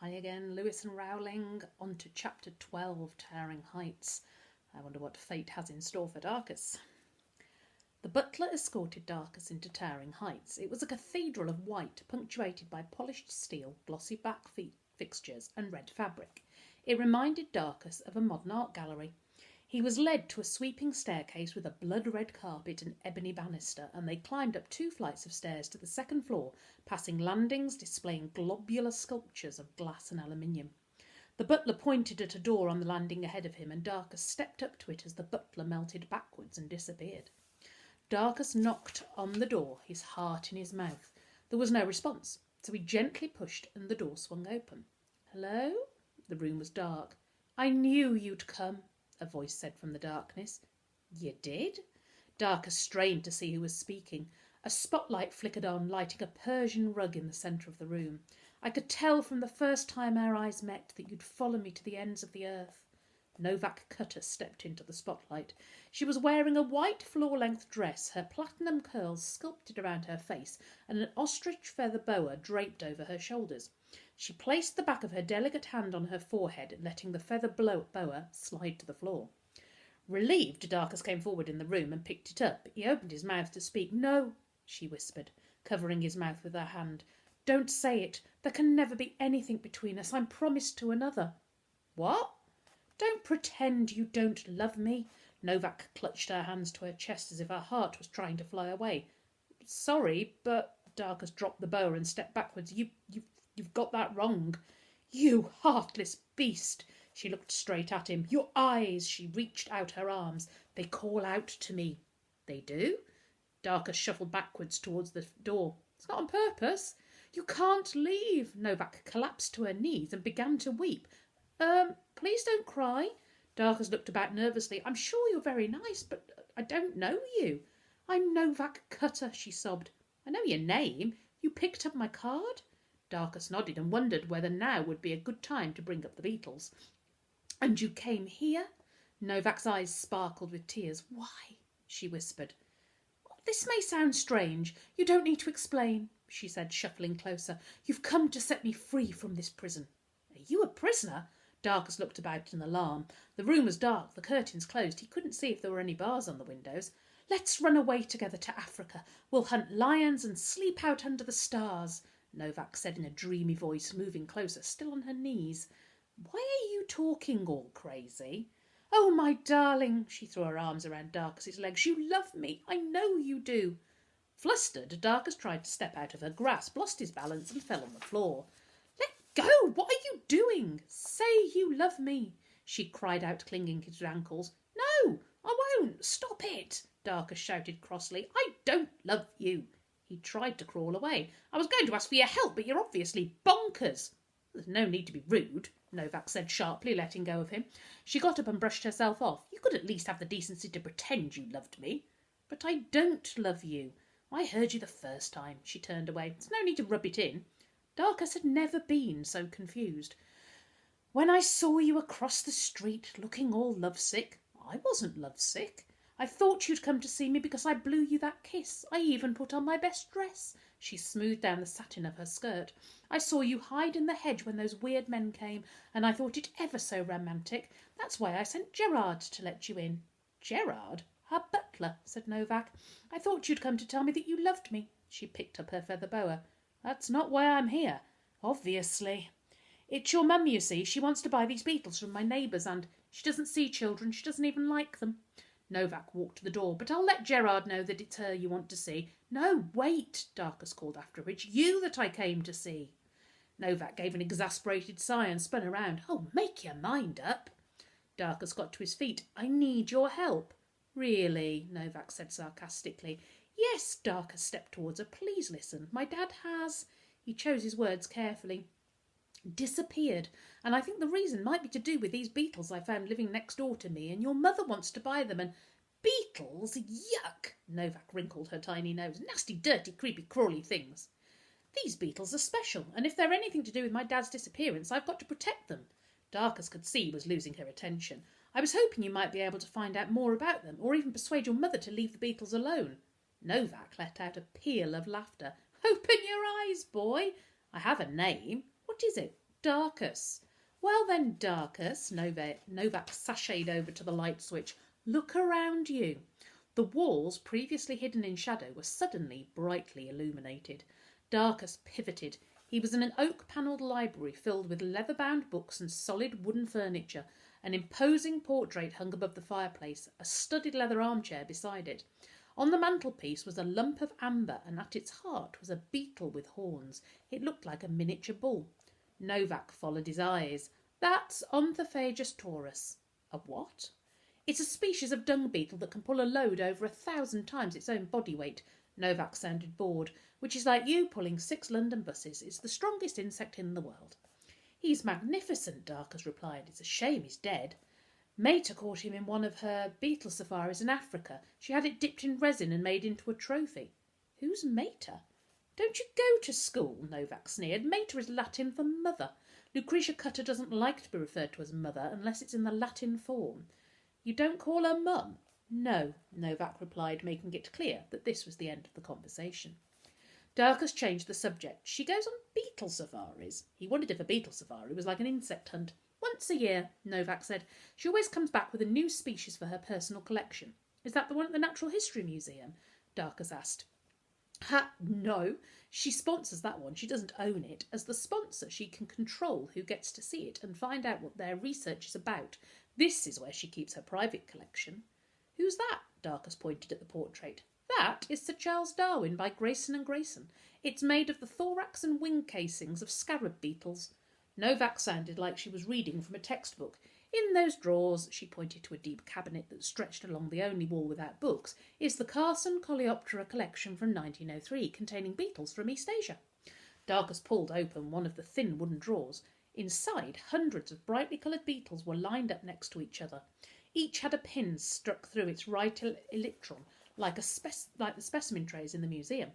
Hi again, Lewis and Rowling, on to chapter 12, Towering Heights. I wonder what fate has in store for Darcus. The butler escorted Darcus into Towering Heights. It was a cathedral of white, punctuated by polished steel, glossy back fixtures, and red fabric. It reminded Darcus of a modern art gallery. He was led to a sweeping staircase with a blood-red carpet and ebony banister, and they climbed up 2 flights of stairs to the second floor, passing landings displaying globular sculptures of glass and aluminium. The butler pointed at a door on the landing ahead of him, and Darcus stepped up to it as the butler melted backwards and disappeared. Darcus knocked on the door, his heart in his mouth. There was no response, so he gently pushed and the door swung open. "Hello?" The room was dark. "I knew you'd come," a voice said from the darkness. "You did?" Darcus strained to see who was speaking. A spotlight flickered on, lighting a Persian rug in the centre of the room. "I could tell from the first time our eyes met that you'd follow me to the ends of the earth." Novak Cutter stepped into the spotlight. She was wearing a white floor-length dress, her platinum curls sculpted around her face, and an ostrich feather boa draped over her shoulders. She placed the back of her delicate hand on her forehead, letting the feather boa slide to the floor. Relieved, Darcus came forward in the room and picked it up. He opened his mouth to speak. "No," she whispered, covering his mouth with her hand. "Don't say it. There can never be anything between us. I'm promised to another." "What?" "Don't pretend you don't love me." Novak clutched her hands to her chest as if her heart was trying to fly away. "Sorry, but..." Darcus dropped the boa and stepped backwards. You've got that wrong." "You heartless beast." She looked straight at him. "Your eyes." She reached out her arms. "They call out to me." "They do?" Darcus shuffled backwards towards the door. "It's not on purpose." "You can't leave." Novak collapsed to her knees and began to weep. Please don't cry." Darcus looked about nervously. "I'm sure you're very nice, but I don't know you." "I'm Novak Cutter," she sobbed. "I know your name. You picked up my card." Darcus nodded and wondered whether now would be a good time to bring up the Beatles. "And you came here?" Novak's eyes sparkled with tears. "Why?" she whispered. "This may sound strange. You don't need to explain," she said, shuffling closer. "You've come to set me free from this prison." "Are you a prisoner?" Darcus looked about in alarm. The room was dark, the curtains closed. He couldn't see if there were any bars on the windows. "Let's run away together to Africa. We'll hunt lions and sleep out under the stars," Novak said in a dreamy voice, moving closer, still on her knees. "Why are you talking all crazy?" "Oh, my darling," she threw her arms around Darcus's legs. "You love me. I know you do." Flustered, Darcus tried to step out of her grasp, lost his balance and fell on the floor. "Go! What are you doing?" "Say you love me," she cried out, clinging to his ankles. "No, I won't. Stop it," Darcus shouted crossly. "I don't love you." He tried to crawl away. "I was going to ask for your help, but you're obviously bonkers." "There's no need to be rude," Novak said sharply, letting go of him. She got up and brushed herself off. "You could at least have the decency to pretend you loved me." "But I don't love you." "I heard you the first time." She turned away. "There's no need to rub it in." Darcus had never been so confused. "When I saw you across the street, looking all lovesick..." "I wasn't lovesick." "I thought you'd come to see me because I blew you that kiss. I even put on my best dress." She smoothed down the satin of her skirt. "I saw you hide in the hedge when those weird men came, and I thought it ever so romantic. That's why I sent Gerard to let you in." "Gerard?" "Our butler," said Novak. "I thought you'd come to tell me that you loved me." She picked up her feather boa. "That's not why I'm here." "Obviously." "It's your mum, you see. She wants to buy these beetles from my neighbours, and she doesn't see children. She doesn't even like them." Novak walked to the door. "But I'll let Gerard know that it's her you want to see." "No, wait," Darcus called after her. "It's you that I came to see." Novak gave an exasperated sigh and spun around. "Oh, make your mind up." Darcus got to his feet. "I need your help." "Really?" Novak said sarcastically. "Yes." Darcus stepped towards her. "Please listen. My dad has..." He chose his words carefully. "Disappeared. And I think the reason might be to do with these beetles I found living next door to me, and your mother wants to buy them, and..." "Beetles? Yuck!" Novak wrinkled her tiny nose. "Nasty, dirty, creepy, crawly things." "These beetles are special, and if they're anything to do with my dad's disappearance, I've got to protect them." Darcus could see he was losing her attention. "I was hoping you might be able to find out more about them, or even persuade your mother to leave the beetles alone." Novak let out a peal of laughter. "Open your eyes, boy. I have a name." "What is it?" Darkus. Well then, Darkus, Novak sashayed over to the light switch. Look around you. The walls, previously hidden in shadow, were suddenly brightly illuminated. Darkus pivoted. He was in an oak-panelled library filled with leather-bound books and solid wooden furniture. An imposing portrait hung above the fireplace, a studded leather armchair beside it. On the mantelpiece was a lump of amber, and at its heart was a beetle with horns. It looked like a miniature bull. Novak followed his eyes. That's Onthophagus taurus. A what? It's a species of dung beetle that can pull a load over 1,000 times its own body weight. Novak sounded bored, which is like you pulling 6 London buses. It's the strongest insect in the world. He's magnificent, Darkus replied. It's a shame he's dead. Mater caught him in one of her beetle safaris in Africa. She had it dipped in resin and made into a trophy. Who's Mater? Don't you go to school? Novak sneered. Mater is Latin for mother. Lucretia Cutter doesn't like to be referred to as mother unless it's in the Latin form. You don't call her mum? No, Novak replied, making it clear that this was the end of the conversation. Darkus changed the subject. She goes on beetle safaris. He wondered if a beetle safari was like an insect hunt. Once a year, Novak said. She always comes back with a new species for her personal collection. Is that the one at the Natural History Museum? Darkus asked. No. She sponsors that one. She doesn't own it. As the sponsor, she can control who gets to see it and find out what their research is about. This is where she keeps her private collection. Who's that? Darkus pointed at the portrait. That is Sir Charles Darwin by Grayson and Grayson. It's made of the thorax and wing casings of scarab beetles. Novak sounded like she was reading from a textbook. In those drawers, she pointed to a deep cabinet that stretched along the only wall without books, is the Carson Coleoptera collection from 1903, containing beetles from East Asia. Darkus pulled open one of the thin wooden drawers. Inside, hundreds of brightly coloured beetles were lined up next to each other. Each had a pin stuck through its right elytron, like the specimen trays in the museum.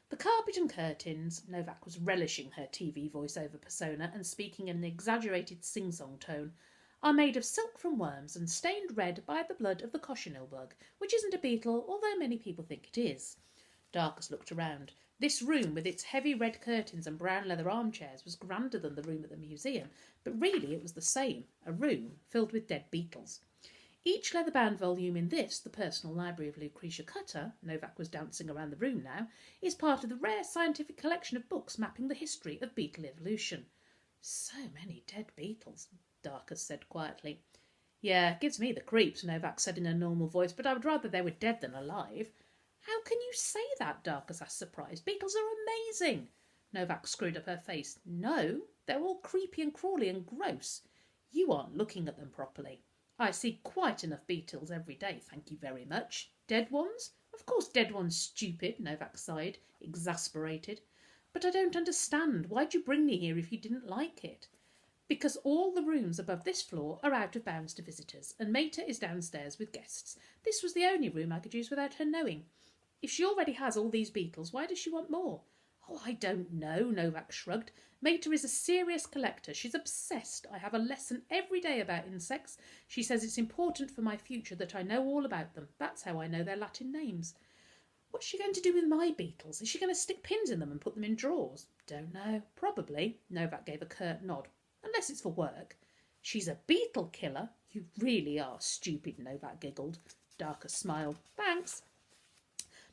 The carpet and curtains, Novak was relishing her TV voiceover persona and speaking in an exaggerated sing-song tone, are made of silk from worms and stained red by the blood of the cochineal bug, which isn't a beetle, although many people think it is. Darkus looked around. This room, with its heavy red curtains and brown leather armchairs, was grander than the room at the museum, but really it was the same, a room filled with dead beetles. Each leather-bound volume in this, the personal library of Lucretia Cutter, Novak was dancing around the room now, is part of the rare scientific collection of books mapping the history of beetle evolution. So many dead beetles, Darkus said quietly. Yeah, gives me the creeps, Novak said in a normal voice, but I would rather they were dead than alive. How can you say that? Darkus asked, surprised. Beetles are amazing. Novak screwed up her face. No, they're all creepy and crawly and gross. You aren't looking at them properly. I see quite enough beetles every day, thank you very much. Dead ones? Of course dead ones, stupid, Novak sighed, exasperated. But I don't understand. Why'd you bring me here if you didn't like it? Because all the rooms above this floor are out of bounds to visitors, and Mater is downstairs with guests. This was the only room I could use without her knowing. If she already has all these beetles, why does she want more? Oh, I don't know, Novak shrugged. Mater is a serious collector. She's obsessed. I have a lesson every day about insects. She says it's important for my future that I know all about them. That's how I know their Latin names. What's she going to do with my beetles? Is she going to stick pins in them and put them in drawers? Don't know. Probably. Novak gave a curt nod. Unless it's for work. She's a beetle killer? You really are stupid, Novak giggled. Darkus smiled. Thanks.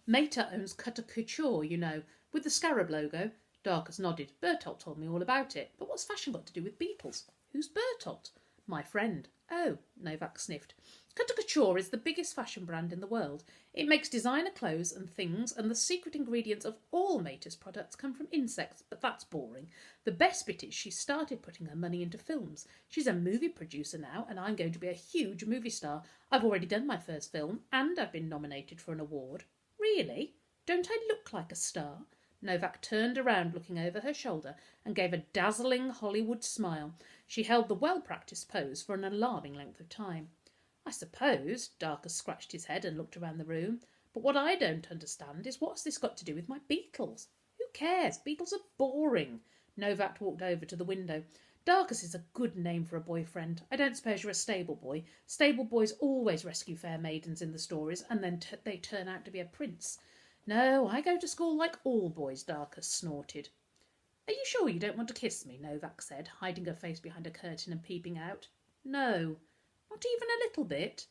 Mater owns Cutter Couture, you know, with the scarab logo. Darkus nodded. Bertolt told me all about it. But what's fashion got to do with beetles? Who's Bertolt? My friend. Oh, Novak sniffed. Cutter Couture is the biggest fashion brand in the world. It makes designer clothes and things, and the secret ingredients of all Mater's products come from insects, but that's boring. The best bit is she started putting her money into films. She's a movie producer now, and I'm going to be a huge movie star. I've already done my first film, and I've been nominated for an award. Really? Don't I look like a star? Novak turned around looking over her shoulder and gave a dazzling Hollywood smile. She held the well-practised pose for an alarming length of time. I suppose, Darkus scratched his head and looked around the room, but what I don't understand is what's this got to do with my beetles? Who cares? Beetles are boring. Novak walked over to the window. Darkus is a good name for a boyfriend. I don't suppose you're a stable boy. Stable boys always rescue fair maidens in the stories, and then they turn out to be a prince. No, I go to school like all boys, Darkus snorted. Are you sure you don't want to kiss me? Novak said, hiding her face behind a curtain and peeping out. No, not even a little bit.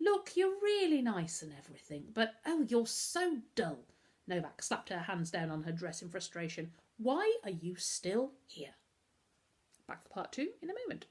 Look, you're really nice and everything, but oh, you're so dull. Novak slapped her hands down on her dress in frustration. Why are you still here? Back to part 2 in a moment.